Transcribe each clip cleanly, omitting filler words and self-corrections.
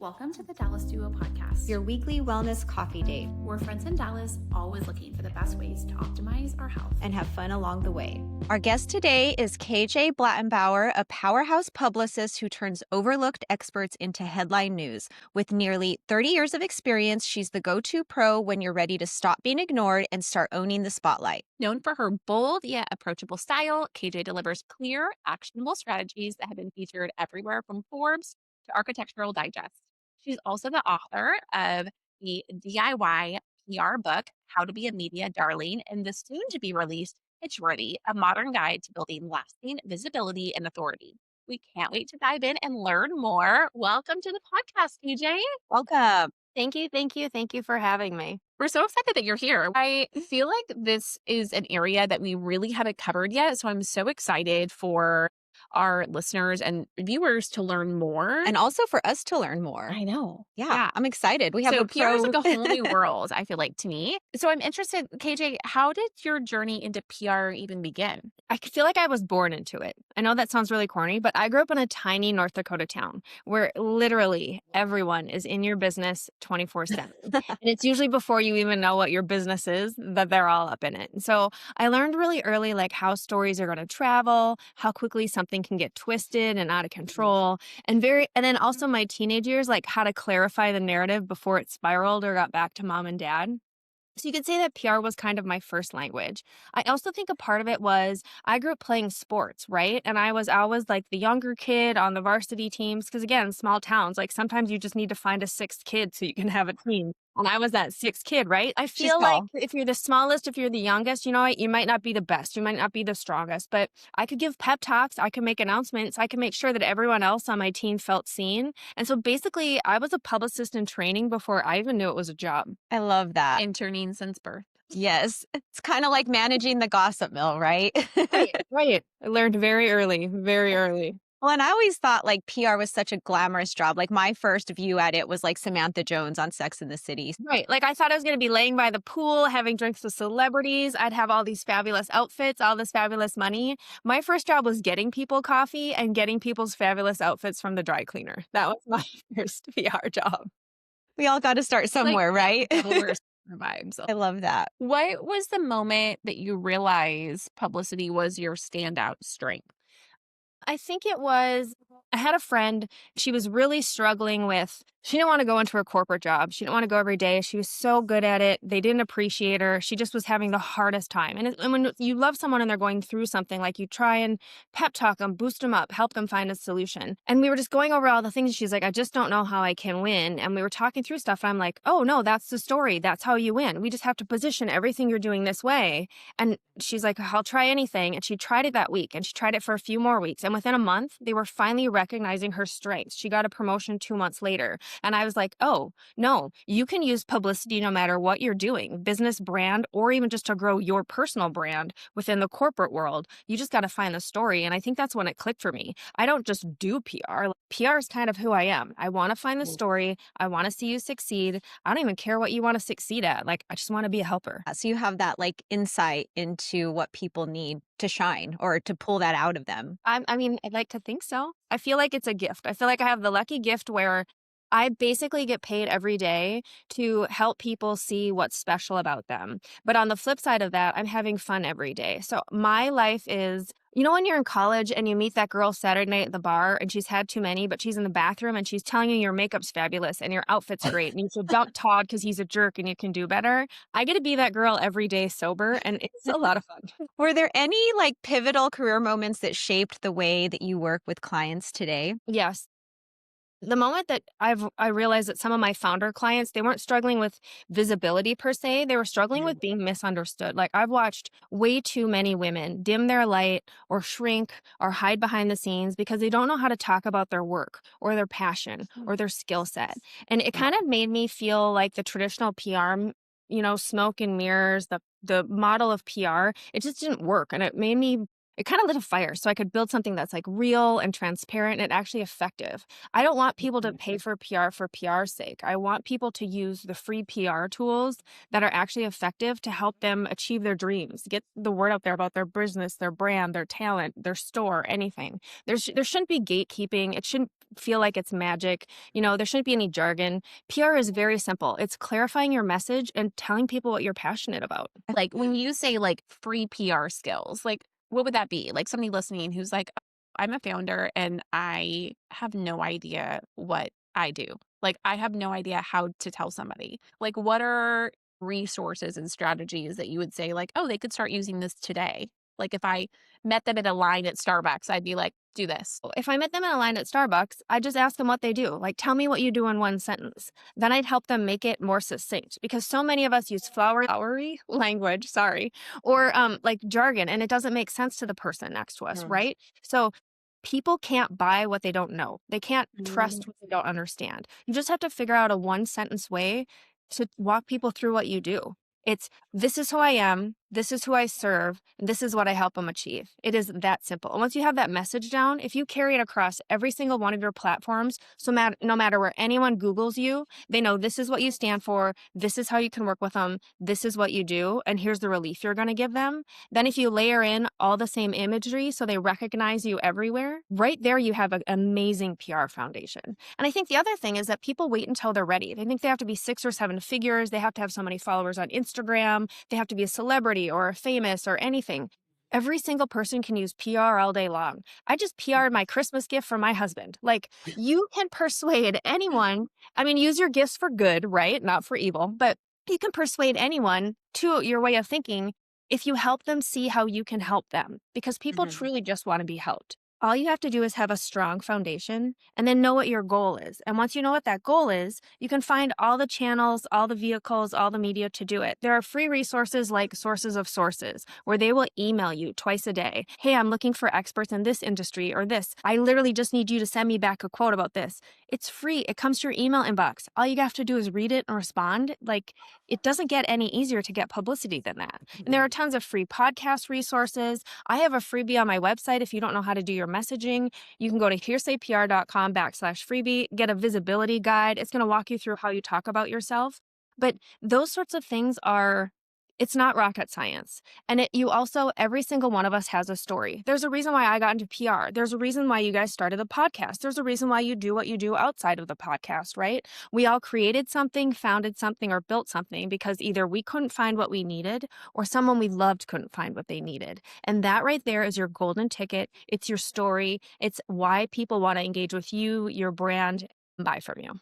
Welcome to the Dallas Duo Podcast, your weekly wellness coffee date. We're friends in Dallas, always looking for the best ways to optimize our health and have fun along the way. Our guest today is KJ Blattenbauer, a powerhouse publicist who turns overlooked experts into headline news. With nearly 30 years of experience, she's the go-to pro when you're ready to stop being ignored and start owning the spotlight. Known for her bold yet approachable style, KJ delivers clear, actionable strategies that have been featured everywhere from Forbes to Architectural Digest. She's also the author of the DIY PR book, How to Be a Media Darling, and the soon-to-be-released Pitchworthy, a modern guide to building lasting visibility and authority. We can't wait to dive in and learn more. Welcome to the podcast, KJ. Welcome. Thank you for having me. We're so excited that you're here. I feel like this is an area that we really haven't covered yet, so I'm so excited for our listeners and viewers to learn more. And also for us to learn more. I know. Yeah. I'm excited. We have so a PR is like a whole new world, I feel like, to me. So I'm interested, KJ, how did your journey into PR even begin? I feel like I was born into it. I know that sounds really corny, but I grew up in a tiny North Dakota town where literally everyone is in your business 24/7. And it's usually before you even know what your business is that they're all up in it. And so I learned really early like how stories are going to travel, how quickly something can get twisted and out of control, and then also my teenage years, like how to clarify the narrative before it spiraled or got back to mom and dad. So you could say that PR was kind of my first language. I also think a part of it was I grew up playing sports, right? And I was always like the younger kid on the varsity teams because, again, small towns, like sometimes you just need to find a sixth kid so you can have a team. And I was that sixth kid, right? I feel like if you're the smallest, if you're the youngest, you know, you might not be the best. You might not be the strongest, but I could give pep talks. I could make announcements. I could make sure that everyone else on my team felt seen. And so basically, I was a publicist in training before I even knew it was a job. I love that. Interning since birth. Yes. It's kind of like managing the gossip mill, right? Right. I learned very early. Well, and I always thought like PR was such a glamorous job. Like my first view at it was like Samantha Jones on Sex and the City. Right. Like I thought I was going to be laying by the pool, having drinks with celebrities. I'd have all these fabulous outfits, all this fabulous money. My first job was getting people coffee and getting people's fabulous outfits from the dry cleaner. That was my first PR job. We all got to start somewhere, right? Vibes. I love that. What was the moment that you realized publicity was your standout strength? I think it was, I had a friend, she was really struggling with, she didn't want to go into her corporate job. She didn't want to go every day. She was so good at it. They didn't appreciate her. She just was having the hardest time. And when you love someone and they're going through something, like you try and pep talk them, boost them up, help them find a solution. And we were just going over all the things. She's like, I just don't know how I can win. And we were talking through stuff. And I'm like, oh no, that's the story. That's how you win. We just have to position everything you're doing this way. And she's like, I'll try anything. And she tried it that week and she tried it for a few more weeks. And within a month, they were finally recognizing her strengths. She got a promotion 2 months later. And I was like, oh, no, you can use publicity no matter what you're doing, business, brand, or even just to grow your personal brand within the corporate world. You just got to find the story. And I think that's when it clicked for me. I don't just do PR. PR is kind of who I am. I want to find the story. I want to see you succeed. I don't even care what you want to succeed at. Like, I just want to be a helper. So you have that like insight into what people need to shine or to pull that out of them. I mean, I'd like to think so. I feel like it's a gift. I feel like I have the lucky gift where I basically get paid every day to help people see what's special about them. But on the flip side of that, I'm having fun every day. So my life is, you know, when you're in college and you meet that girl Saturday night at the bar and she's had too many, but she's in the bathroom and she's telling you your makeup's fabulous and your outfit's great and you should dump Todd because he's a jerk and you can do better. I get to be that girl every day sober and it's a lot of fun. Were there any like pivotal career moments that shaped the way that you work with clients today? Yes. The moment that I realized that some of my founder clients, they weren't struggling with visibility per se. They were struggling with being misunderstood. Like I've watched way too many women dim their light or shrink or hide behind the scenes because they don't know how to talk about their work or their passion or their skill set. And it kind of made me feel like the traditional PR, you know, smoke and mirrors, the model of PR, it just didn't work. And it kind of lit a fire so I could build something that's like real and transparent and actually effective. I don't want people to pay for PR's sake. I want people to use the free PR tools that are actually effective to help them achieve their dreams, get the word out there about their business, their brand, their talent, their store, anything. There shouldn't be gatekeeping. It shouldn't feel like it's magic. There shouldn't be any jargon. PR is very simple. It's clarifying your message and telling people what you're passionate about. Like when you say like free PR skills, like what would that be? Like somebody listening who's like, I'm a founder and I have no idea what I do. Like I have no idea how to tell somebody. Like what are resources and strategies that you would say like, oh, they could start using this today? Like if I met them in a line at Starbucks, I'd be like, do this. If I met them in a line at Starbucks, I'd just ask them what they do. Like, tell me what you do in one sentence. Then I'd help them make it more succinct because so many of us use flowery language, sorry, or like jargon, and it doesn't make sense to the person next to us, right? So people can't buy what they don't know. They can't trust what they don't understand. You just have to figure out a one sentence way to walk people through what you do. It's this is who I am, this is who I serve, and this is what I help them achieve. It is that simple. And once you have that message down, if you carry it across every single one of your platforms, so no matter where anyone Googles you, they know this is what you stand for, this is how you can work with them, this is what you do, and here's the relief you're going to give them. Then if you layer in all the same imagery so they recognize you everywhere, right there you have an amazing PR foundation. And I think the other thing is that people wait until they're ready. They think they have to be 6 or 7 figures, they have to have so many followers on Instagram, they have to be a celebrity or famous or anything. Every single person can use PR all day long. I just PR'd my Christmas gift for my husband. Like, you can persuade anyone. I mean, use your gifts for good, right? Not for evil, but you can persuade anyone to your way of thinking if you help them see how you can help them, because people truly just want to be helped. All you have to do is have a strong foundation and then know what your goal is. And once you know what that goal is, you can find all the channels, all the vehicles, all the media to do it. There are free resources like Sources of Sources, where they will email you twice a day. Hey, I'm looking for experts in this industry or this. I literally just need you to send me back a quote about this. It's free. It comes to your email inbox. All you have to do is read it and respond. Like, it doesn't get any easier to get publicity than that. And there are tons of free podcast resources. I have a freebie on my website. If you don't know how to do your messaging, you can go to hearsaypr.com/freebie, get a visibility guide. It's going to walk you through how you talk about yourself. But those sorts of things it's not rocket science. And every single one of us has a story. There's a reason why I got into PR. There's a reason why you guys started a podcast. There's a reason why you do what you do outside of the podcast, right? We all created something, founded something, or built something because either we couldn't find what we needed or someone we loved couldn't find what they needed. And that right there is your golden ticket. It's your story. It's why people want to engage with you, your brand, and buy from you.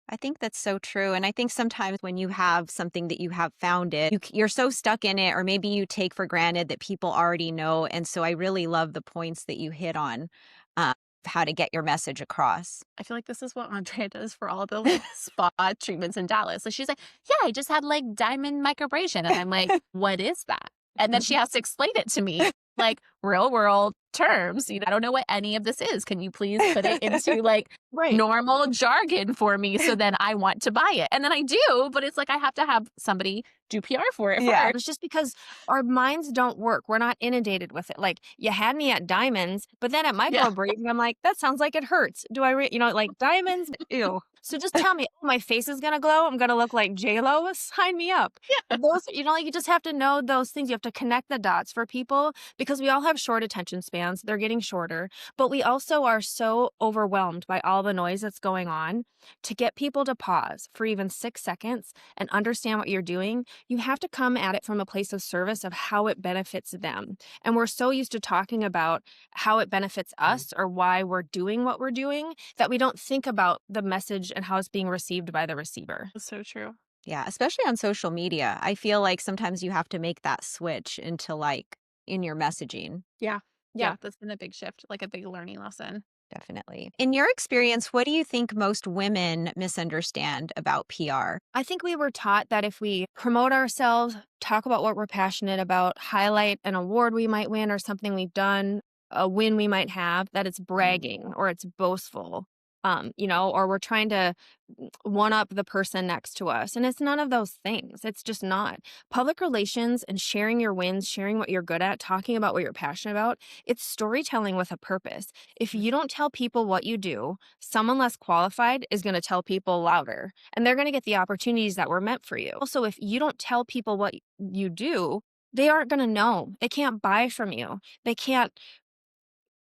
I think that's so true. And I think sometimes when you have something that you have founded, you're so stuck in it, or maybe you take for granted that people already know. And so I really love the points that you hit on, how to get your message across. I feel like this is what Andrea does for all the like, spa treatments in Dallas. So she's like, yeah, I just had like diamond microabrasion. And I'm like, what is that? And then she has to explain it to me, like real world terms. I don't know what any of this is. Can you please put it into like normal jargon for me so then I want to buy it? And then I do, but it's like I have to have somebody do PR for it first. It's just because our minds don't work. We're not inundated with it. Like, you had me at diamonds, but then at microabrasion, I'm like, that sounds like it hurts. Do I, like diamonds? Ew. So just tell me, oh, my face is going to glow. I'm going to look like J-Lo. Sign me up. Yeah. Those, you just have to know those things. You have to connect the dots for people because we all have short attention spans. They're getting shorter, but we also are so overwhelmed by all the noise that's going on. To get people to pause for even 6 seconds and understand what you're doing, you have to come at it from a place of service of how it benefits them. And we're so used to talking about how it benefits us or why we're doing what we're doing that we don't think about the message and how it's being received by the receiver. That's so true. Yeah, especially on social media. I feel like sometimes you have to make that switch into like in your messaging. Yeah. That's been a big shift, like a big learning lesson. Definitely. In your experience, what do you think most women misunderstand about PR? I think we were taught that if we promote ourselves, talk about what we're passionate about, highlight an award we might win or something we've done, a win we might have, that it's bragging or it's boastful. Or we're trying to one up the person next to us. And it's none of those things. It's just not. Public relations and sharing your wins, sharing what you're good at, talking about what you're passionate about, it's storytelling with a purpose. If you don't tell people what you do, someone less qualified is going to tell people louder, and they're going to get the opportunities that were meant for you. Also, if you don't tell people what you do, they aren't going to know. They can't buy from you. They can't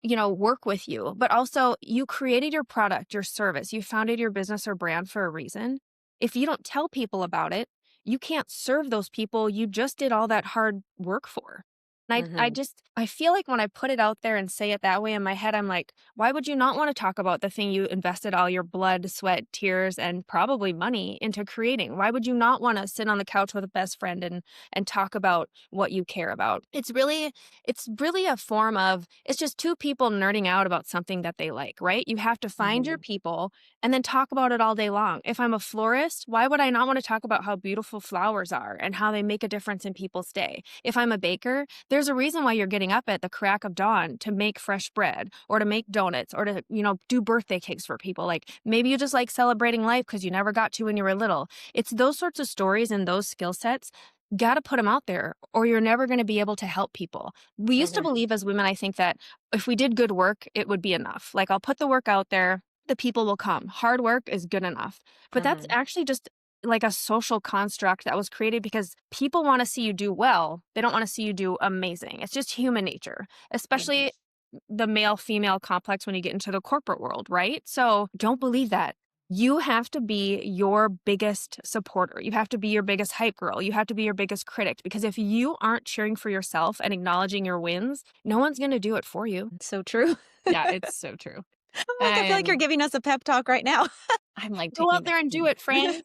work with you, but also you created your product, your service, you founded your business or brand for a reason. If you don't tell people about it, you can't serve those people you just did all that hard work for. And Mhm. I feel like when I put it out there and say it that way in my head, I'm like, why would you not want to talk about the thing you invested all your blood, sweat, tears, and probably money into creating? Why would you not want to sit on the couch with a best friend and talk about what you care about? It's really a form of, it's just two people nerding out about something that they like, right? You have to find your Mhm. people and then talk about it all day long. If I'm a florist, why would I not want to talk about how beautiful flowers are and how they make a difference in people's day? If I'm a baker, there's a reason why you're getting up at the crack of dawn to make fresh bread or to make donuts or to, do birthday cakes for people. Like maybe you just like celebrating life because you never got to when you were little. It's those sorts of stories and those skill sets. Got to put them out there or you're never going to be able to help people. We used to Mhm. believe as women, I think that if we did good work, it would be enough. Like I'll put the work out there, the people will come. Hard work is good enough. But that's Mhm. actually just like a social construct that was created because people want to see you do well. They don't want to see you do amazing. It's just human nature, Mhm. especially the male female complex when you get into the corporate world, right? So don't believe that. You have to be your biggest supporter. You have to be your biggest hype girl. You have to be your biggest critic because if you aren't cheering for yourself and acknowledging your wins, no one's going to do it for you. It's so true. Yeah, it's so true. I'm like, I feel like you're And giving us a pep talk right now. I'm like Go taking out there and do it, notes. Franny.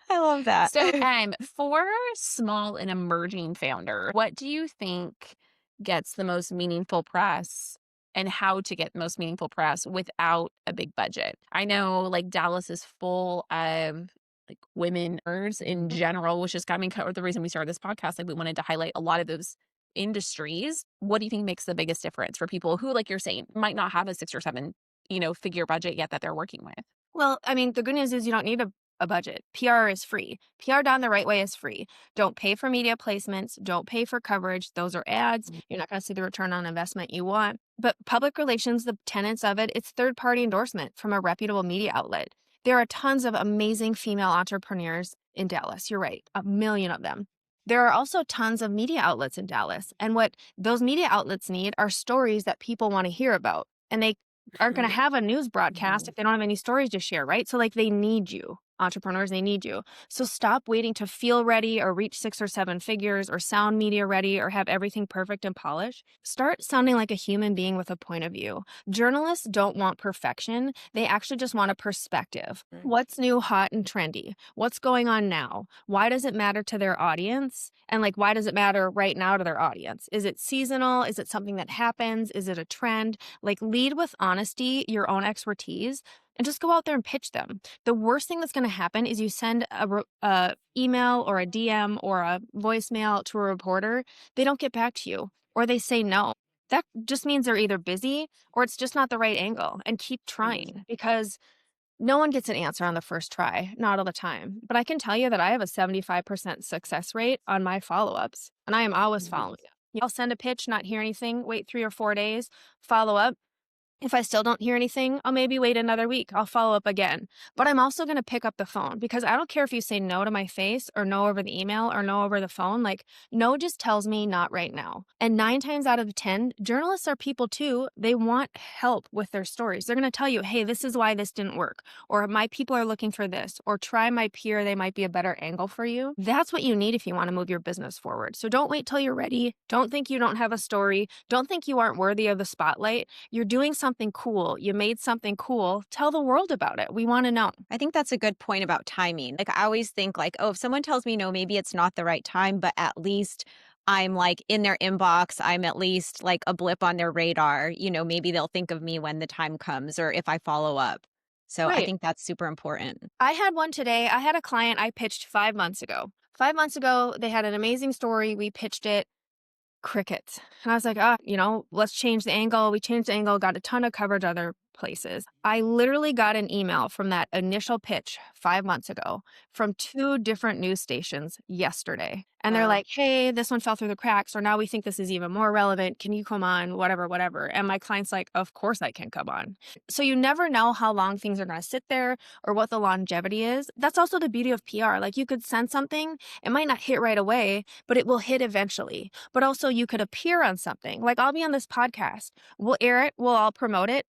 I love that. So, for small and emerging founder, what do you think gets the most meaningful press and how to get the most meaningful press without a big budget? I know like Dallas is full of like womeners in general, which is I mean, the reason we started this podcast. Like we wanted to highlight a lot of those industries. What do you think makes the biggest difference for people who, like you're saying, might not have a 6 or 7, figure budget yet that they're working with? Well, I mean, the good news is you don't need a budget. PR is free. PR done the right way is free. Don't pay for media placements. Don't pay for coverage. Those are ads. You're not going to see the return on investment you want. But public relations, the tenets of it, it's third party endorsement from a reputable media outlet. There are tons of amazing female entrepreneurs in Dallas. You're right, a million of them. There are also tons of media outlets in Dallas. And what those media outlets need are stories that people want to hear about. And they aren't going to have a news broadcast Mhm. if they don't have any stories to share, right? So, like, they need you. Entrepreneurs, they need you. So, stop waiting to feel ready or reach 6 or 7 figures or sound media ready or have everything perfect and polished. Start sounding like a human being with a point of view. Journalists don't want perfection, they actually just want a perspective. What's new, hot, and trendy? What's going on now? Why does it matter to their audience? And, like, why does it matter right now to their audience? Is it seasonal? Is it something that happens? Is it a trend? Like, lead with honesty, your own expertise, and just go out there and pitch them. The worst thing that's going to happen is you send a email or a DM or a voicemail to a reporter. They don't get back to you or they say no. That just means they're either busy or it's just not the right angle. And keep Mhm. trying because no one gets an answer on the first try, not all the time. But I can tell you that I have a 75% success rate on my follow ups, and I am always Mhm. following up. I'll send a pitch, not hear anything, wait 3 or 4 days, follow up. If I still don't hear anything, I'll maybe wait another week. I'll follow up again. But I'm also going to pick up the phone because I don't care if you say no to my face or no over the email or no over the phone. Like, no just tells me not right now. And 9 times out of 10, journalists are people too. They want help with their stories. They're going to tell you, hey, this is why this didn't work. Or my people are looking for this. Or try my peer. They might be a better angle for you. That's what you need if you want to move your business forward. So don't wait till you're ready. Don't think you don't have a story. Don't think you aren't worthy of the spotlight. You're doing something cool. You made something cool. Tell the world about it. We want to know. I think that's a good point about timing. Like, I always think like, oh, if someone tells me no, maybe it's not the right time, but at least I'm like in their inbox. I'm at least like a blip on their radar. Maybe they'll think of me when the time comes or if I follow up. So I Right. think that's super important. I had one today. I had a client I pitched 5 months ago. 5 months ago, they had an amazing story. We pitched it. Crickets. And I was like, let's change the angle. We changed the angle, got a ton of coverage, other places. I literally got an email from that initial pitch 5 months ago from 2 different news stations yesterday. And they're Wow. like, hey, this one fell through the cracks, or now we think this is even more relevant. Can you come on? Whatever, whatever. And my client's like, of course I can come on. So you never know how long things are going to sit there or what the longevity is. That's also the beauty of PR. Like, you could send something, it might not hit right away, but it will hit eventually. But also you could appear on something. Like, I'll be on this podcast. We'll air it, we'll all promote it.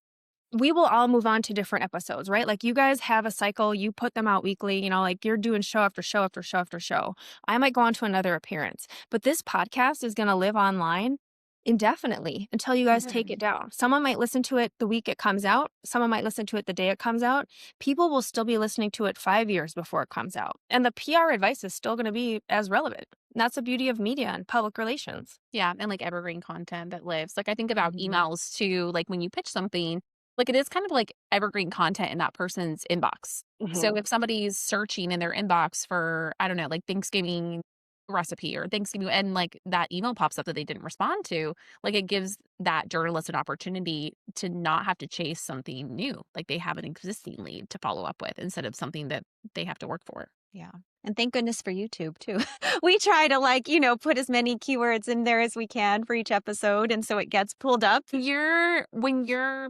We will all move on to different episodes, right? Like, you guys have a cycle, you put them out weekly, like you're doing show after show after show after show. I might go on to another appearance, but this podcast is going to live online indefinitely until you guys take it down. Someone might listen to it the week it comes out. Someone might listen to it the day it comes out. People will still be listening to it 5 years before it comes out. And the PR advice is still going to be as relevant. And that's the beauty of media and public relations. Yeah, and like evergreen content that lives. Like I think about Mhm. emails too, like when you pitch something, like it is kind of like evergreen content in that person's inbox. So if somebody's searching in their inbox for, I don't know, like Thanksgiving recipe or Thanksgiving and like that email pops up that they didn't respond to, like it gives that journalist an opportunity to not have to chase something new. Like they have an existing lead to follow up with instead of something that they have to work for. Yeah. And thank goodness for YouTube too. We try to put as many keywords in there as we can for each episode. And so it gets pulled up. When you're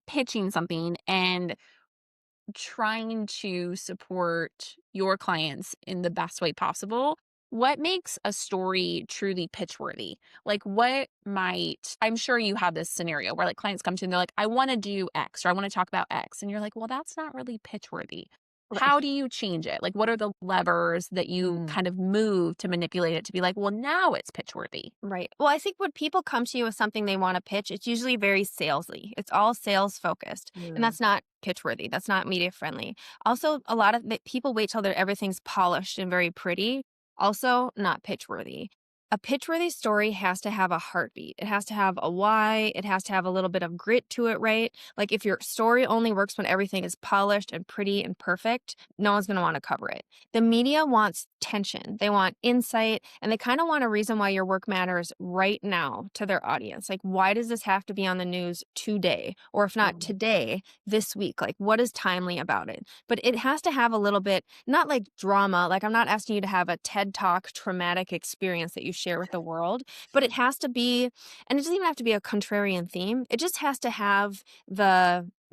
pitching something and trying to support your clients in the best way possible, what makes a story truly pitch worthy? Like I'm sure you have this scenario where like clients come to you and they're like, I want to do X or I want to talk about X. And you're like, well, that's not really pitch worthy. Right. How do you change it? Like, what are the levers that you Mm. kind of move to manipulate it to be like, well, now it's pitch worthy? Right. Well, I think when people come to you with something they want to pitch, it's usually very salesy. It's all sales focused. And Mm. that's not pitch worthy. That's not media friendly. Also, a lot of people wait till everything's polished and very pretty. Also, not pitch worthy. A pitch worthy story has to have a heartbeat. It has to have a why. It has to have a little bit of grit to it, right? Like, if your story only works when everything is polished and pretty and perfect, no one's going to want to cover it. The media wants tension, they want insight, and they kind of want a reason why your work matters right now to their audience. Like, why does this have to be on the news today? Or if not today, this week? Like, what is timely about it? But it has to have a little bit, not like drama. Like, I'm not asking you to have a TED Talk traumatic experience that you share with the world, but it has to be, and it doesn't even have to be a contrarian theme. It just has to have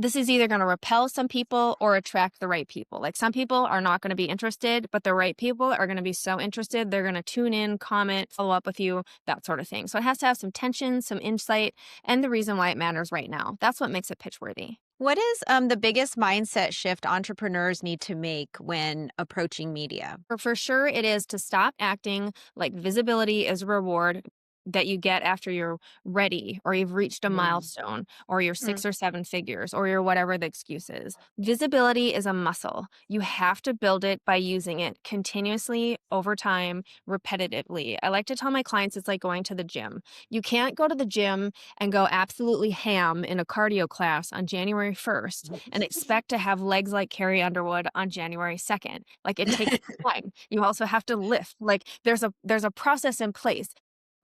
this is either going to repel some people or attract the right people. Like, some people are not going to be interested, but the right people are going to be so interested, they're going to tune in, comment, follow up with you, that sort of thing. So it has to have some tension, some insight, and the reason why it matters right now. That's what makes it pitch worthy. What is the biggest mindset shift entrepreneurs need to make when approaching media? For sure, it is to stop acting like visibility is a reward that you get after you're ready or you've reached a milestone or you're 6 or 7 figures or you're whatever the excuse is. Visibility is a muscle. You have to build it by using it continuously over time, repetitively. I like to tell my clients it's like going to the gym. You can't go to the gym and go absolutely ham in a cardio class on January 1st and expect to have legs like Carrie Underwood on January 2nd. Like, it takes time. You also have to lift. Like, there's a process in place.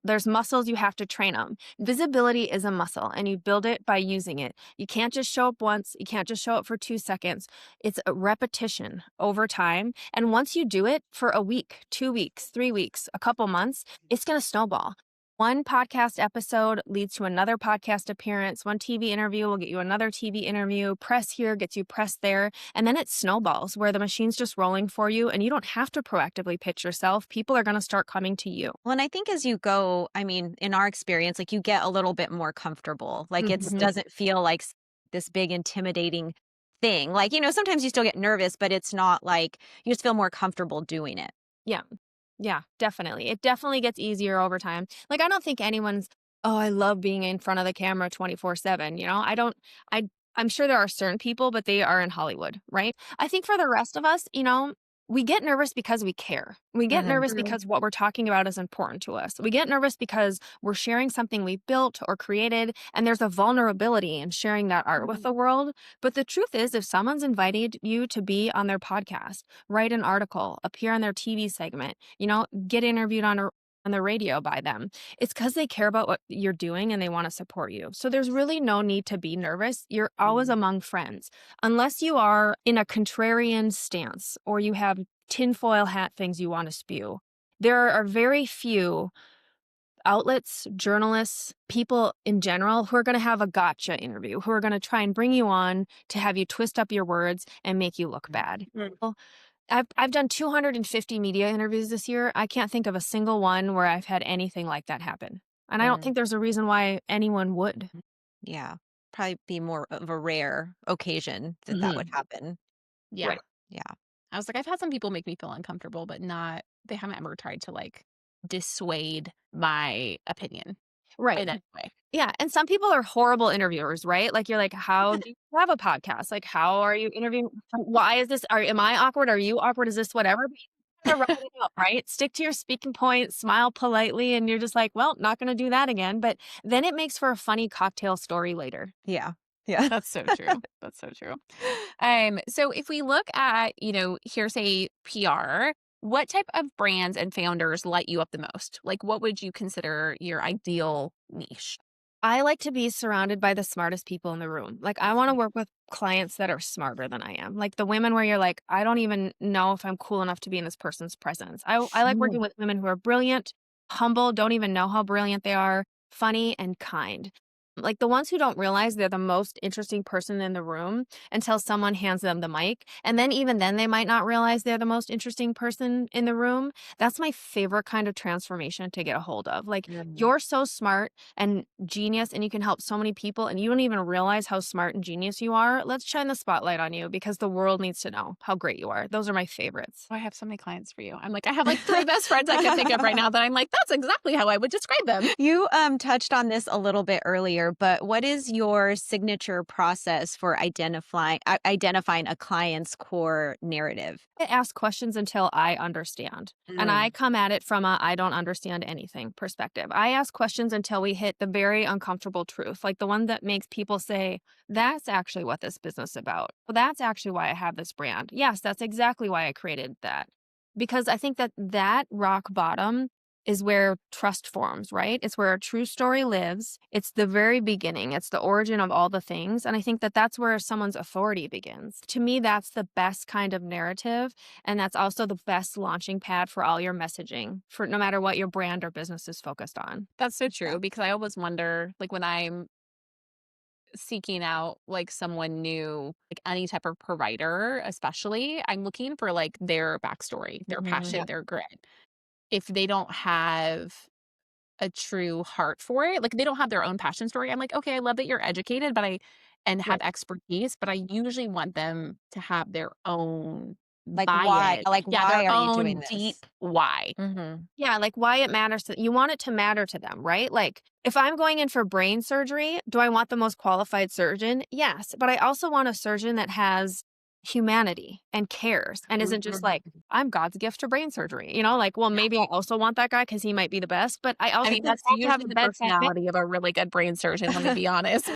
There's muscles, you have to train them. Visibility is a muscle and you build it by using it. You can't just show up once. You can't just show up for 2 seconds. It's a repetition over time. And once you do it for a week, 2 weeks, 3 weeks, a couple months, it's going to snowball. One podcast episode leads to another podcast appearance. One TV interview will get you another TV interview. Press here gets you press there. And then it snowballs where the machine's just rolling for you and you don't have to proactively pitch yourself. People are going to start coming to you. Well, and I think as you go, in our experience, like you get a little bit more comfortable. Like it doesn't feel like this big intimidating thing. Like, sometimes you still get nervous, but it's not like you just feel more comfortable doing it. Yeah. Yeah, definitely. It definitely gets easier over time. Like, I don't think anyone's, oh, I love being in front of the camera 24/7. I'm sure there are certain people, but they are in Hollywood, right? I think for the rest of us, we get nervous because we care. We get nervous because what we're talking about is important to us. We get nervous because we're sharing something we built or created, and there's a vulnerability in sharing that art with the world. But the truth is, if someone's invited you to be on their podcast, write an article, appear on their TV segment, get interviewed on on the radio by them. It's because they care about what you're doing and they want to support you. So there's really no need to be nervous. You're always among friends. Unless you are in a contrarian stance or you have tinfoil hat things you want to spew. There are very few outlets, journalists, people in general who are going to have a gotcha interview, who are going to try and bring you on to have you twist up your words and make you look bad. Well, I've done 250 media interviews this year. I can't think of a single one where I've had anything like that happen. And I don't think there's a reason why anyone would. Yeah. Probably be more of a rare occasion that would happen. Yeah. Right. Yeah. I was like, I've had some people make me feel uncomfortable, but they haven't ever tried to like dissuade my opinion Right. in any way. Yeah. And some people are horrible interviewers, right? Like you're like, how do you have a podcast? Like, how are you interviewing? Why is this? Am I awkward? Are you awkward? Is this whatever? But you gotta wrap it up, right? Stick to your speaking point, smile politely, and you're just like, well, not gonna do that again. But then it makes for a funny cocktail story later. Yeah. Yeah. That's so true. That's so true. So if we look at, Hearsay PR, what type of brands and founders light you up the most? Like, what would you consider your ideal niche? I like to be surrounded by the smartest people in the room. Like, I want to work with clients that are smarter than I am. Like the women where you're like, I don't even know if I'm cool enough to be in this person's presence. I like working with women who are brilliant, humble, don't even know how brilliant they are, funny, and kind. Like the ones who don't realize they're the most interesting person in the room until someone hands them the mic. And then even then they might not realize they're the most interesting person in the room. That's my favorite kind of transformation to get a hold of. Like you're so smart and genius and you can help so many people and you don't even realize how smart and genius you are. Let's shine the spotlight on you because the world needs to know how great you are. Those are my favorites. Oh, I have so many clients for you. I'm like, I have like 3 best friends I can think of right now that I'm like, that's exactly how I would describe them. You touched on this a little bit earlier, but what is your signature process for identifying a client's core narrative? I ask questions until I understand. And I come at it from a I don't understand anything perspective. I ask questions until we hit the very uncomfortable truth, like the one that makes people say, that's actually what this business is about. Well, that's actually why I have this brand. Yes, that's exactly why I created that. Because I think that rock bottom is where trust forms, right? It's where a true story lives. It's the very beginning. It's the origin of all the things. And I think that's where someone's authority begins. To me, that's the best kind of narrative. And that's also the best launching pad for all your messaging, for no matter what your brand or business is focused on. That's so true because I always wonder, like when I'm seeking out like someone new, like any type of provider, especially, I'm looking for like their backstory, their passion, their grit. If they don't have a true heart for it, like they don't have their own passion story, I'm like, okay, I love that you're educated, and have expertise, but I usually want them to have their own Like why? Like yeah, why their are you own doing this? deep why. Yeah, like why it matters you want it to matter to them, right? Like if I'm going in for brain surgery, do I want the most qualified surgeon? Yes, but I also want a surgeon that has humanity and cares and isn't just like, I'm God's gift to brain surgery. Like, well, maybe I also want that guy because he might be the best, but I also That's have to have usually a the bedside manner. personality of a really good brain surgeon, let me be honest.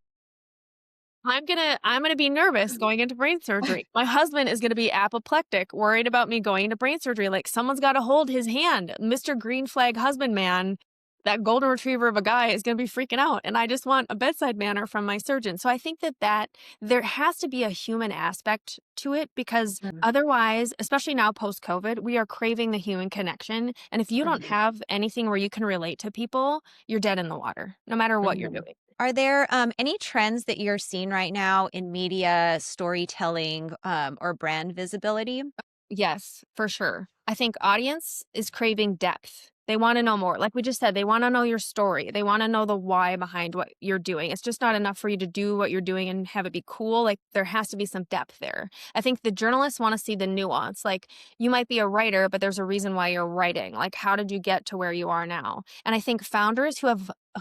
I'm gonna be nervous going into brain surgery. My husband is gonna be apoplectic, worried about me going into brain surgery. Like someone's got to hold his hand. Mr. Green Flag husband man, that golden retriever of a guy is gonna be freaking out. And I just want a bedside manner from my surgeon. So I think that there has to be a human aspect to it because otherwise, especially now post-COVID, we are craving the human connection. And if you don't have anything where you can relate to people, you're dead in the water, no matter what you're doing. Are there any trends that you're seeing right now in media, storytelling, or brand visibility? Yes, for sure. I think audience is craving depth. They want to know more. Like we just said, they want to know your story. They want to know the why behind what you're doing. It's just not enough for you to do what you're doing and have it be cool. Like there has to be some depth there. I think the journalists want to see the nuance. Like you might be a writer, but there's a reason why you're writing. Like how did you get to where you are now? And I think founders who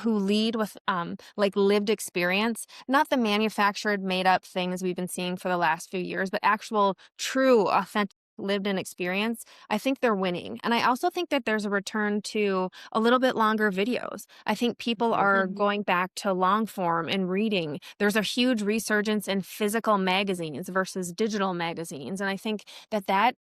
lead with like lived experience, not the manufactured made up things we've been seeing for the last few years, but actual true authentic lived in experience, I think they're winning. And I also think that there's a return to a little bit longer videos. I think people are going back to long form and reading. There's a huge resurgence in physical magazines versus digital magazines. And I think that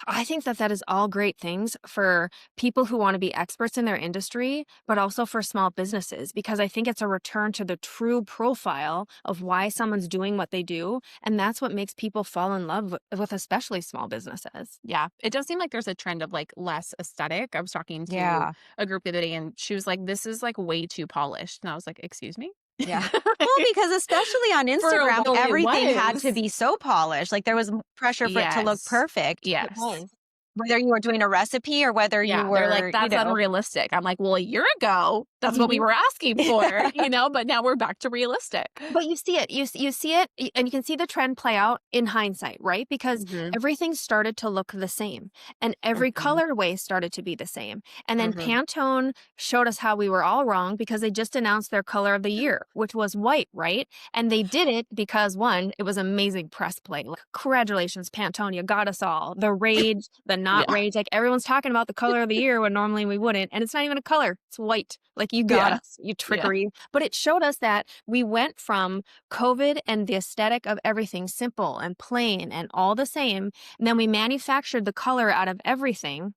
I think that that is all great things for people who want to be experts in their industry, but also for small businesses, because I think it's a return to the true profile of why someone's doing what they do. And that's what makes people fall in love with especially small businesses. Yeah, it does seem like there's a trend of like less aesthetic. I was talking to Yeah. a group the other day and she was like, this is like way too polished. And I was like, excuse me? Yeah. Well, because especially on For a Instagram, while it everything had to was. be so polished. Like there was pressure for it to look Yes. perfect, It Yes. was. whether you were doing a recipe or whether you Yeah, they're like, were, "That's unrealistic." I'm like, "Well, a year ago, that's what we Mhm. were asking for, you know, but now we're back to realistic." But you see it. You see it, and you can see the trend play out in hindsight, right? Because Mhm, everything started to look the same, and every mhm, colorway started to be the same. And then mhm. Pantone showed us how we were all wrong because they just announced their color of the year, which was white, right? And they did it because one, it was amazing press play. Like, congratulations, Pantone, you got us all. The rage, the not Yeah, rage, like everyone's talking about the color of the year when normally we wouldn't, and it's not even a color; it's white. Like you got yeah, us, you yeah. trickery. But it showed us that we went from COVID and the aesthetic of everything simple and plain and all the same. And then we manufactured the color out of everything.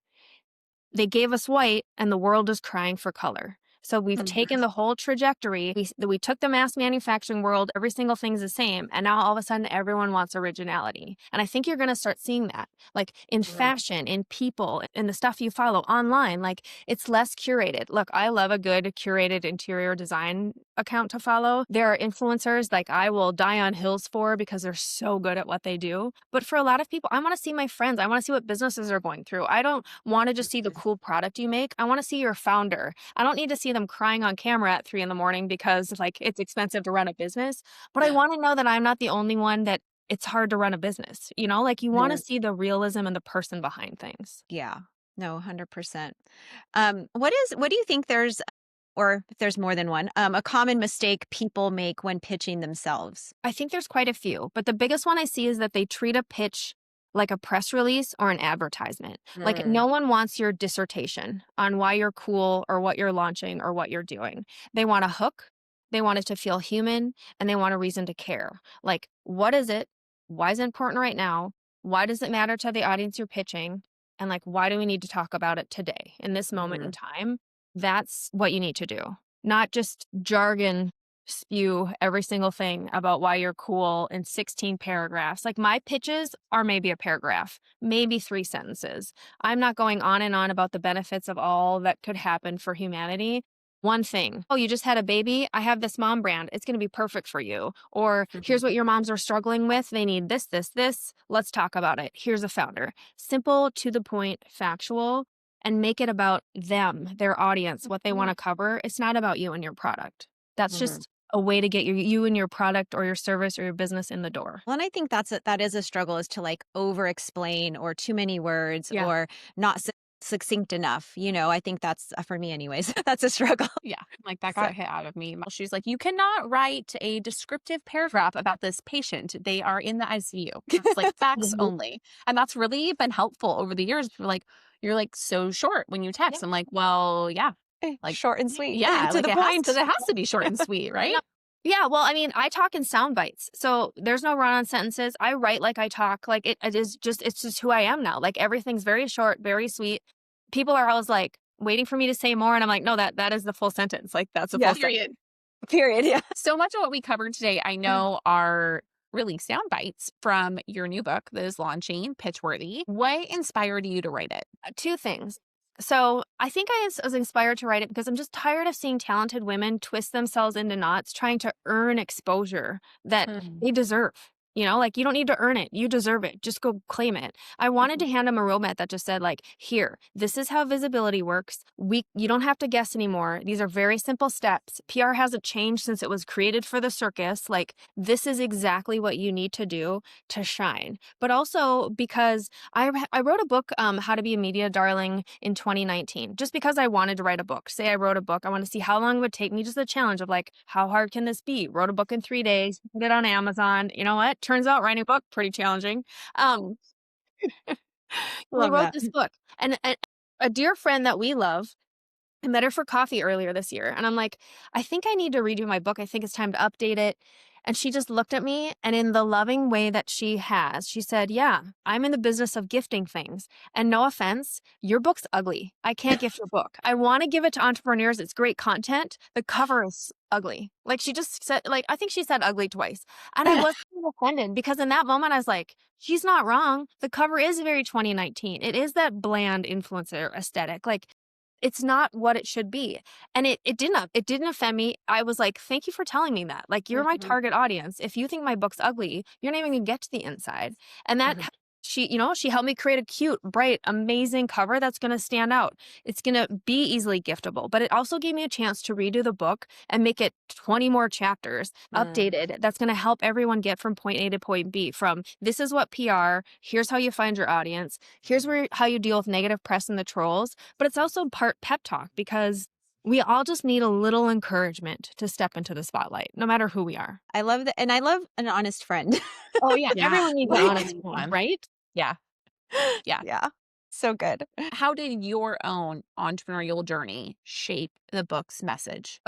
They gave us white, and the world is crying for color. So we've taken Mhm. the whole trajectory. We took the mass manufacturing world, every single thing's the same. And now all of a sudden, everyone wants originality. And I think you're going to start seeing that, like in Mhm. fashion, in people, in the stuff you follow online. Like it's less curated. Look, I love a good curated interior design account to follow. There are influencers like I will die on hills for because they're so good at what they do. But for a lot of people, I want to see my friends. I want to see what businesses are going through. I don't want to just see the cool product you make. I want to see your founder. I don't need to see them crying on camera at 3 in the morning because like it's expensive to run a business. But I want to know that I'm not the only one that it's hard to run a business. You know, like you want to Mhm. see the realism and the person behind things. Yeah. No, 100%. What do you think there's, or if there's more than one, a common mistake people make when pitching themselves? I think there's quite a few, but the biggest one I see is that they treat a pitch like a press release or an advertisement. Like Mm, no one wants your dissertation on why you're cool or what you're launching or what you're doing. They want a hook, they want it to feel human, and they want a reason to care. Like, what is it? Why is it important right now? Why does it matter to the audience you're pitching? And like, why do we need to talk about it today in this moment in mhm, time? That's what you need to do, not just jargon spew every single thing about why you're cool in 16 paragraphs. Like my pitches are maybe a paragraph, maybe 3 sentences. I'm not going on and on about the benefits of all that could happen for humanity. One thing, oh, you just had a baby? I have this mom brand. It's going to be perfect for you. Or mhm, here's what your moms are struggling with. They need this, this, this. Let's talk about it. Here's a founder. Simple, to the point, factual, and make it about them, their audience, what they want to cover. It's not about you and your product. That's mhm. just a way to get you and your product or your service or your business in the door. Well, and I think that is a struggle, is to like over explain or too many words Yeah. or not succinct enough. I think that's for me anyways. That's a struggle. Yeah, like that So, got hit out of me. She's like, "You cannot write a descriptive paragraph about this patient. They are in the ICU. It's like facts Mhm. only." And that's really been helpful over the years. Like, you're like so short when you Yeah. text. I'm like, "Well, yeah." Like, short and sweet, yeah, to like the it has point. because it has to be short and sweet, I right? know. Yeah, well, I mean, I talk in sound bites. So there's no run on sentences. I write like I talk. Like it's just who I am now. Like everything's very short, very sweet. People are always like waiting for me to say more. And I'm like, no, that is the full sentence. Like that's the full Yeah. sentence. Period. Period. Yeah. So much of what we covered today, I know are really sound bites from your new book that is launching, Pitchworthy. What inspired you to write it? Two things. So I think I was inspired to write it because I'm just tired of seeing talented women twist themselves into knots trying to earn exposure that Mhm, they deserve. You know, like you don't need to earn it. You deserve it. Just go claim it. I wanted mhm, to hand them a roadmap that just said, like, here, this is how visibility works. You don't have to guess anymore. These are very simple steps. PR hasn't changed since it was created for the circus. Like, this is exactly what you need to do to shine. But also because I wrote a book, How to Be a Media Darling, in 2019, just because I wanted to write a book. Say I wrote a book, I want to see how long it would take me, just a challenge of like, how hard can this be? Wrote a book in 3 days, put it on Amazon. You know what? Turns out writing a book, pretty challenging. Um, we Love wrote that. this book, and a dear friend that we love, I met her for coffee earlier this year, and I'm like, I think I need to redo my book. I think it's time to update it. And she just looked at me, and in the loving way that she has, she said, yeah, I'm in the business of gifting things. And no offense, your book's ugly. I can't gift your book. I want to give it to entrepreneurs. It's great content. The cover is ugly. Like she just said, like, I think she said ugly twice. And I wasn't offended because in that moment I was like, she's not wrong. The cover is very 2019. It is that bland influencer aesthetic. Like it's not what it should be. And it didn't offend me. I was like, thank you for telling me that. Like you're my target audience. If you think my book's ugly, you're not even gonna get to the inside. And that she helped me create a cute, bright, amazing cover that's going to stand out. It's going to be easily giftable, but it also gave me a chance to redo the book and make it 20 more chapters updated. That's going to help everyone get from point A to point B, from this is what PR, here's how you find your audience, here's how you deal with negative press and the trolls. But it's also part pep talk because we all just need a little encouragement to step into the spotlight, no matter who we are. I love that. And I love an honest friend. Oh, yeah. Everyone needs an honest one, right? Yeah. Yeah. Yeah. So good. How did your own entrepreneurial journey shape the book's message?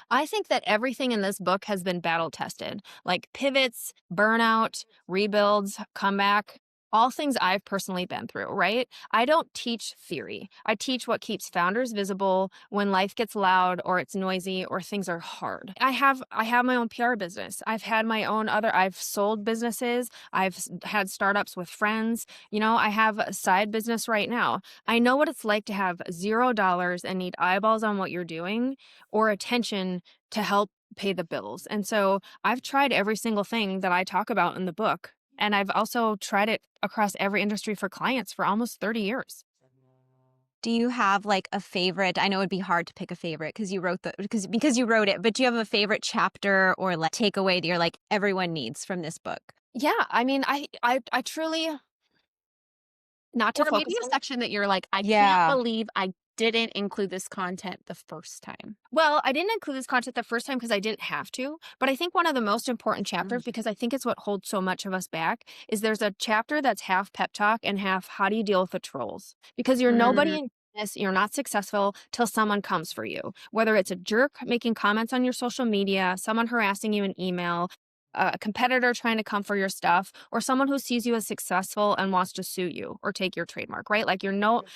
I think that everything in this book has been battle tested, like pivots, burnout, rebuilds, comeback, all things I've personally been through, right? I don't teach theory. I teach what keeps founders visible when life gets loud or it's noisy or things are hard. I have my own PR business. I've sold businesses. I've had startups with friends. I have a side business right now. I know what it's like to have $0 and need eyeballs on what you're doing or attention to help pay the bills. And so I've tried every single thing that I talk about in the book. And I've also tried it across every industry for clients for almost 30 years. Do you have like a favorite? I know it'd be hard to pick a favorite because you wrote because you wrote it, but do you have a favorite chapter or like takeaway that you're like everyone needs from this book? Yeah, I mean, I truly not to Or focus maybe a on. section that you're like, I can't believe I didn't include this content the first time. Well, I didn't include this content the first time because I didn't have to, but I think one of the most important chapters, because I think it's what holds so much of us back, is there's a chapter that's half pep talk and half how do you deal with the trolls? Because you're nobody in business, you're not successful till someone comes for you. Whether it's a jerk making comments on your social media, someone harassing you in email, a competitor trying to come for your stuff, or someone who sees you as successful and wants to sue you or take your trademark, right? Like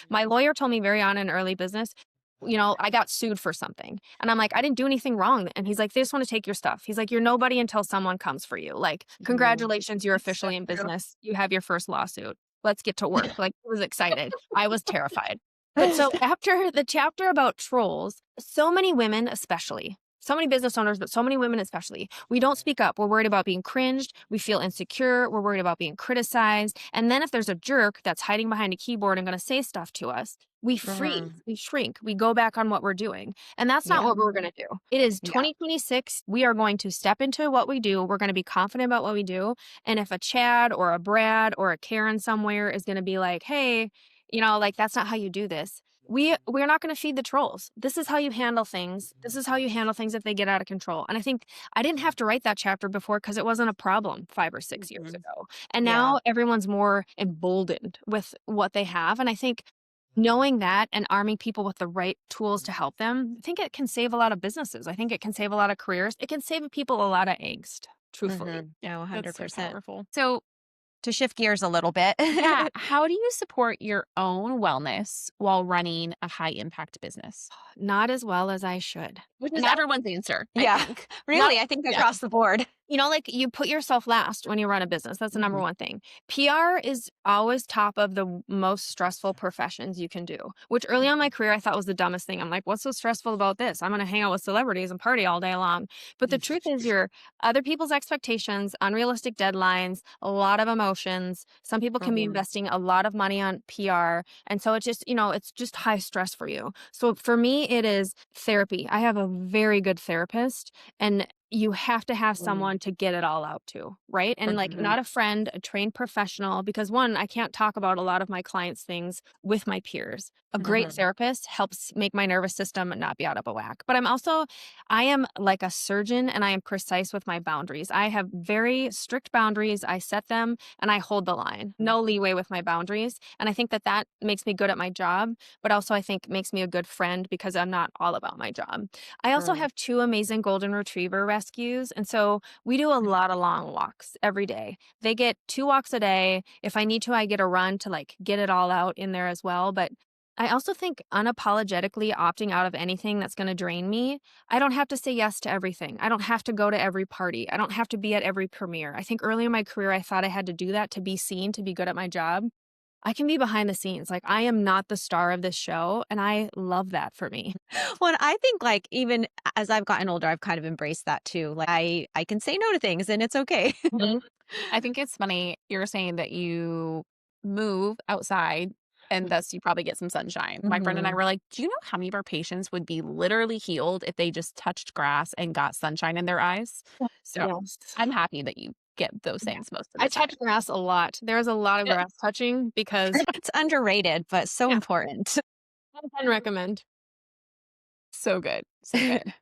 my lawyer told me very on in early business, I got sued for something. And I'm like, I didn't do anything wrong. And he's like, they just want to take your stuff. He's like, you're nobody until someone comes for you. Like, congratulations, you're officially in business. You have your first lawsuit. Let's get to work. Like, I was excited. I was terrified. But so after the chapter about trolls, so many women, especially, so many business owners, but so many women especially, we don't speak up. We're worried about being cringed. We feel insecure. We're worried about being criticized. And then if there's a jerk that's hiding behind a keyboard and going to say stuff to us, we freeze, we shrink, we go back on what we're doing. And that's not what we're going to do. It is 2026. We are going to step into what we do. We're going to be confident about what we do. And if a Chad or a Brad or a Karen somewhere is going to be like, hey, like that's not how you do this. We're not going to feed the trolls. This is how you handle things. This is how you handle things if they get out of control. And I think I didn't have to write that chapter before because it wasn't a problem 5 or 6 years ago. And now everyone's more emboldened with what they have. And I think knowing that and arming people with the right tools to help them, I think it can save a lot of businesses. I think it can save a lot of careers. It can save people a lot of angst, truthfully. Yeah, 100%. That's so powerful. So to shift gears a little bit. Yeah. How do you support your own wellness while running a high impact business? Not as well as I should. Which is everyone's answer. I think across the board. Like you put yourself last when you run a business. That's the number one thing. PR is always top of the most stressful professions you can do, which early on in my career, I thought was the dumbest thing. I'm like, what's so stressful about this? I'm going to hang out with celebrities and party all day long. But the truth is your other people's expectations, unrealistic deadlines, a lot of emotions. Some people can be investing a lot of money on PR. And so it's just, it's just high stress for you. So for me, it is therapy. I have a very good therapist, and you have to have someone to get it all out to, right? And like not a friend, a trained professional, because one, I can't talk about a lot of my clients' things with my peers. A great therapist helps make my nervous system not be out of whack. But I am like a surgeon, and I am precise with my boundaries. I have very strict boundaries. I set them and I hold the line. No leeway with my boundaries. And I think that makes me good at my job, but also I think makes me a good friend because I'm not all about my job. I also have 2 amazing golden retriever rescues. And so we do a lot of long walks every day. They get 2 walks a day. If I need to, I get a run to like get it all out in there as well. But I also think unapologetically opting out of anything that's going to drain me. I don't have to say yes to everything. I don't have to go to every party. I don't have to be at every premiere. I think early in my career, I thought I had to do that to be seen, to be good at my job. I can be behind the scenes. Like, I am not the star of this show, and I love that for me. Well, and I think like even as I've gotten older, I've kind of embraced that too. Like I can say no to things and it's okay. Mhm. I think it's funny you're saying that you move outside and thus you probably get some sunshine. My friend and I Mhm. were like, "Do you know how many of our patients would be literally healed if they just touched grass and got sunshine in their eyes?" So, Yes. I'm happy that you get those Yeah. things most of I the time. touch grass a lot. There's a lot of Yeah. grass touching because It's underrated, but so yeah, important. I can recommend. So good. So good.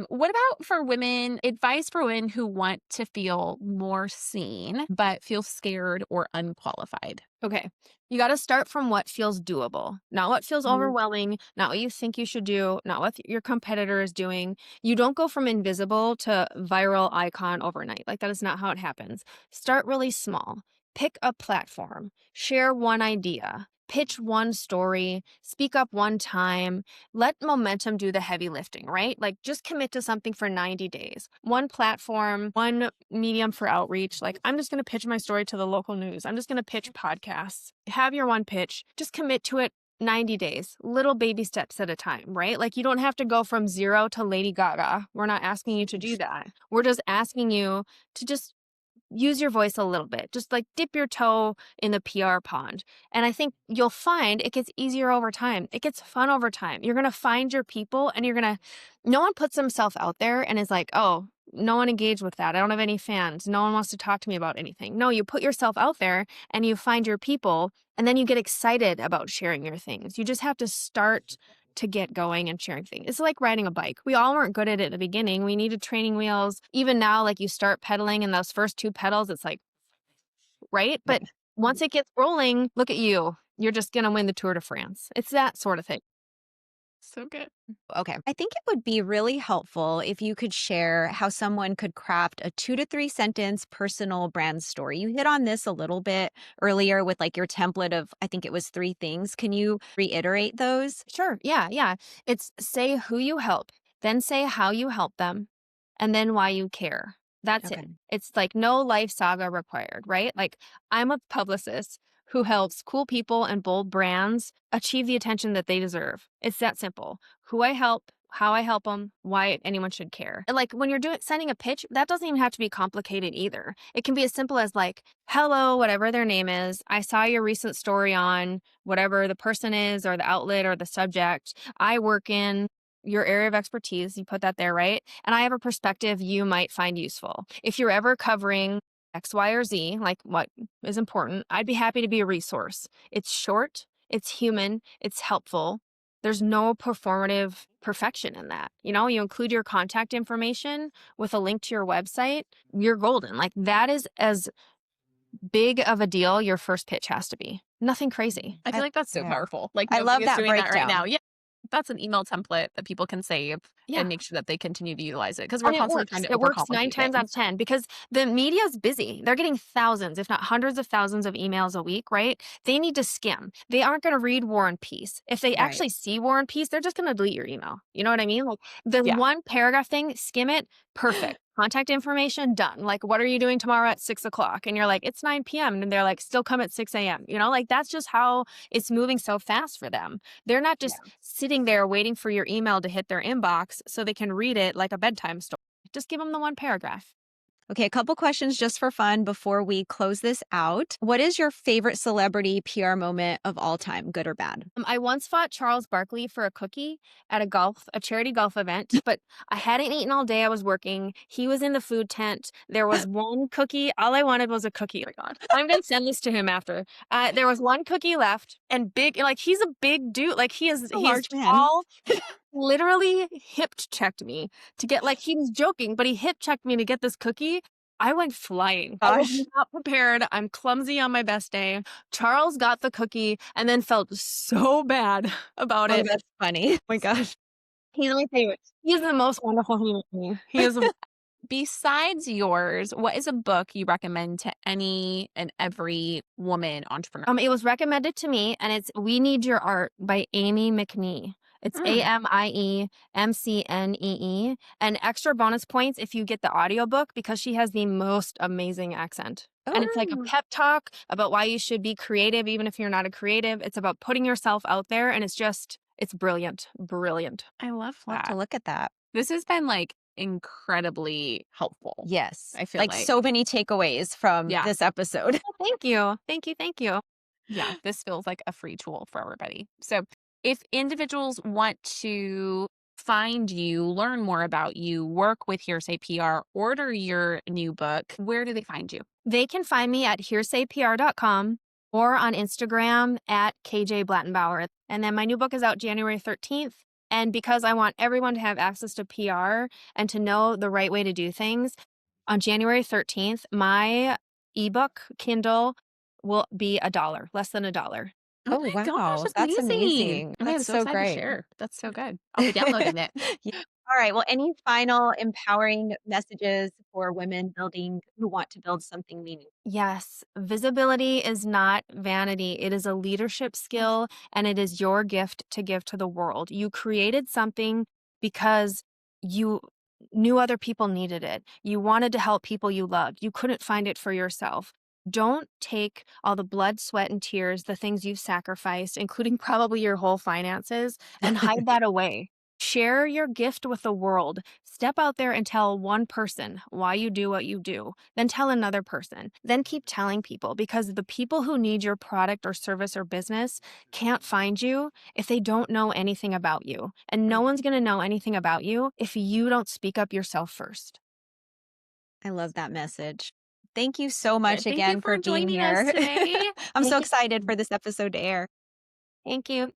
What about for women, advice for women who want to feel more seen, but feel scared or unqualified? Okay. You got to start from what feels doable, not what feels Mhm. overwhelming, not what you think you should do, not what your competitor is doing. You don't go from invisible to viral icon overnight. Like, that is not how it happens. Start really small. Pick a platform, share one idea, pitch one story, speak up one time. Let momentum do the heavy lifting, right? Like, just commit to something for 90 days. One platform, one medium for outreach. Like, I'm just going to pitch my story to the local news. I'm just going to pitch podcasts. Have your one pitch. Just commit to it 90 days, little baby steps at a time, right? Like, you don't have to go from 0 to Lady Gaga. We're not asking you to do that. We're just asking you to just use your voice a little bit. Just like dip your toe in the PR pond. And I think you'll find it gets easier over time. It gets fun over time. You're going to find your people and no one puts themselves out there and is like, oh, no one engaged with that. I don't have any fans. No one wants to talk to me about anything. No, you put yourself out there and you find your people and then you get excited about sharing your things. You just have to start to get going and sharing things. It's like riding a bike. We all weren't good at it at the beginning. We needed training wheels. Even now, like, you start pedaling and those first 2 pedals, it's like, right? Yeah. But once it gets rolling, look at you. You're just going to win the Tour de France. It's that sort of thing. So good. Okay. I think it would be really helpful if you could share how someone could craft a 2 to 3 sentence personal brand story. You hit on this a little bit earlier with like your template of, I think it was 3 things. Can you reiterate those? Sure. Yeah. Yeah. It's say who you help, then say how you help them, and then why you care. That's it. Okay. It's like no life saga required, right? Like, I'm a publicist who helps cool people and bold brands achieve the attention that they deserve. It's that simple. Who I help, how I help them, why anyone should care. And like, when you're sending a pitch, that doesn't even have to be complicated either. It can be as simple as like, hello, whatever their name is. I saw your recent story on whatever the person is or the outlet or the subject. I work in your area of expertise. You put that there, right? And I have a perspective you might find useful. If you're ever covering X, Y, or Z, like what is important, I'd be happy to be a resource. It's short, it's human, it's helpful. There's no performative perfection in that. You include your contact information with a link to your website, you're golden. Like, that is as big of a deal your first pitch has to be. Nothing crazy. I feel like that's so Yeah. powerful. Like, I love nobody is that doing that right now. breakdown. Yeah. That's an email template that people can save Yeah. and make sure that they continue to utilize it because we're And it constantly works. trying to It works 9 overcomplicate times out of things. 10 because the media's busy. They're getting thousands, if not hundreds of thousands of emails a week, right? They need to skim. They aren't going to read War and Peace. If they Right. actually see War and Peace, they're just going to delete your email. You know what I mean? Like, the Yeah. one paragraph thing, skim it, perfect. Contact information, done. Like, what are you doing tomorrow at 6:00? And you're like, it's 9 p.m. And they're like, still come at 6 a.m. Like, that's just how it's moving so fast for them. They're not just sitting there waiting for your email to hit their inbox so they can read it like a bedtime story. Just give them the one paragraph. Okay, a couple questions just for fun before we close this out. What is your favorite celebrity PR moment of all time, good or bad? I once fought Charles Barkley for a cookie at a charity golf event, but I hadn't eaten all day. I was working. He was in the food tent. There was one cookie. All I wanted was a cookie. Oh my God. I'm going to send this to him after. There was one cookie left and big, like, he's a big dude. Like, he's large man. tall. Literally hip checked me to get, like, he was joking, but he hip checked me to get this cookie. I went flying. I was Gosh. not prepared. I'm clumsy on my best day. Charles got the cookie and then felt so bad about Oh, it. that's funny. Oh my gosh. He's my favorite. He's the most wonderful human being. He is Besides yours, what is a book you recommend to any and every woman entrepreneur? It was recommended to me, and it's We Need Your Art by Amy McNee. It's AMIEMCNEE. And extra bonus points if you get the audiobook because she has the most amazing accent. And it's like a pep talk about why you should be creative, even if you're not a creative. It's about putting yourself out there, and it's brilliant. Brilliant. I love I'll have to that. look at that. This has been like incredibly helpful. Yes. I feel like so many takeaways from this episode. Well, thank you. Thank you. Thank you. Yeah, this feels like a free tool for everybody. So, if individuals want to find you, learn more about you, work with Hearsay PR, order your new book, where do they find you? They can find me at hearsaypr.com or on Instagram at KJ Blattenbauer. And then my new book is out January 13th. And because I want everyone to have access to PR and to know the right way to do things, on January 13th, my ebook Kindle will be $1, less than $1. Oh, my wow. gosh, That's amazing. amazing. I'm That's so so excited to great. share. That's so good. I'll be downloading it. Yeah. All right. Well, any final empowering messages for women who want to build something meaningful? Yes, visibility is not vanity. It is a leadership skill, and it is your gift to give to the world. You created something because you knew other people needed it. You wanted to help people you loved. You couldn't find it for yourself. Don't take all the blood, sweat, and tears, the things you've sacrificed, including probably your whole finances, and hide that away. Share your gift with the world. Step out there and tell one person why you do what you do. Then tell another person. Then keep telling people, because the people who need your product or service or business can't find you if they don't know anything about you. And no one's going to know anything about you if you don't speak up yourself first. I love that message. Thank you so much Thank you again for for being joining us here. today. I'm so Thank you. excited for this episode to air. Thank you.